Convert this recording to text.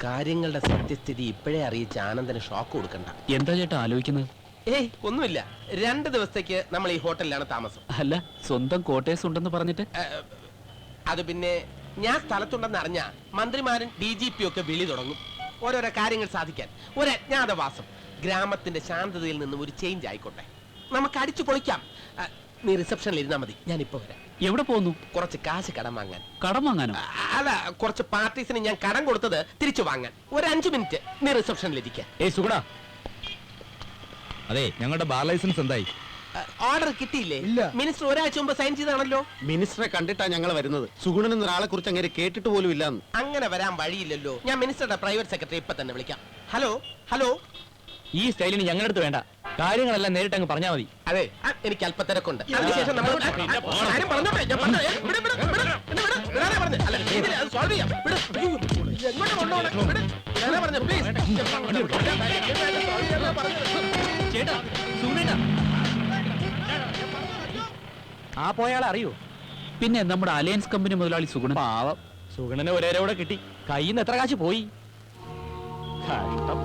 കാര്യങ്ങളുടെ സത്യസ്ഥിതി ഇപ്പോഴേ അറിയിച്ച് ആനന്ദന് ഷോക്ക് കൊടുക്കണ്ട. എന്താ ചേട്ടാ ആലോചിക്കുന്നത്? ഏയ് ഒന്നുമില്ല. 2 ദിവസത്തേക്ക് നമ്മൾ ഈ ഹോട്ടലിലാണ് താമസം. അല്ല, സ്വന്തം ക്വാർട്ടേഴ്സ് ഉണ്ടെന്ന് പറഞ്ഞിട്ട്. അത് പിന്നെ ഞാൻ സ്ഥലത്തുണ്ടെന്ന് അറിഞ്ഞ മന്ത്രിമാരും DGP ഒക്കെ വിളി തുടങ്ങും ഓരോരോ കാര്യങ്ങൾ സാധിക്കാൻ. ഒരു അജ്ഞാതവാസം ഗ്രാമത്തിന്റെ ശാന്തതയിൽ നിന്നും ഒരു ചേഞ്ച് ആയിക്കോട്ടെ. നമുക്ക് അടിച്ചു പൊളിക്കാം. നീ റിസപ്ഷനിൽ ഇരുന്നാ മതി, ഞാൻ ഇപ്പൊ വരാം. എവിടെ പോകുന്നു? കുറച്ച് കാശ് കടം വാങ്ങാൻ. കടം വാങ്ങാനോ? അല്ല, കുറച്ച് പാർട്ടീസിന് ഞാൻ കടം കൊടുത്തത് തിരിച്ചു വാങ്ങാൻ. ഒരു 5 മിനിറ്റ് നീ റിസപ്ഷനിൽ ഇരിക്കാൻ. സുഗുണ, അതെ, ഞങ്ങളുടെ ബാർ ലൈസൻസ് എന്തായി? ഓർഡർ കിട്ടിയില്ലേ? ഇല്ല. മിനിസ്റ്റർ ഒരാഴ്ച മുമ്പ് സൈൻ ചെയ്താണല്ലോ. മിനിസ്റ്ററെ കണ്ടിട്ടാ ഞങ്ങൾ വരുന്നത്. സുഗുണൻ എന്നൊരാളെ കുറിച്ച് അങ്ങനെ കേട്ടിട്ട് പോലും ഇല്ലാന്ന്. അങ്ങനെ വരാൻ വഴിയില്ലല്ലോ. ഞാൻ മിനിസ്റ്ററുടെ പ്രൈവറ്റ് സെക്രട്ടറി ഇപ്പൊ തന്നെ വിളിക്കാം. Hello hello. ഈ സ്റ്റൈലിന് ഞങ്ങളുടെ അടുത്ത് വേണ്ട, കാര്യങ്ങളെല്ലാം നേരിട്ട് അങ്ങ് പറഞ്ഞാൽ മതി. അതെ, എനിക്ക് അല്പ തിരക്കുണ്ട്. അതിനുശേഷം നമ്മൾ കാര്യം പറഞ്ഞോട്ടെ. ഞാൻ പറഞ്ഞോ, വിട്, വിട്, വിട്, എന്നെ വിട്, വിടാനാ പറഞ്ഞെ. അല്ല, ഇതിന് അത് solve ചെയ്യാം. വിട്. എങ്ങോട്ട് കൊണ്ടുപോകണം? വിട്. ഞാനാ പറഞ്ഞെ, please. ചേട്ടാ, സുഗുണേട്ടാ, ആ പോയാളെ അറിയോ? പിന്നെ നമ്മുടെ അലയൻസ് കമ്പനി മുതലാളി സുഗുണൻ. പാവം, സുഗുണനെ ഒരേരോടെ കിട്ടി. കയ്യിൽ നിന്ന് എത്ര കാശ് പോയി? കഷ്ടം.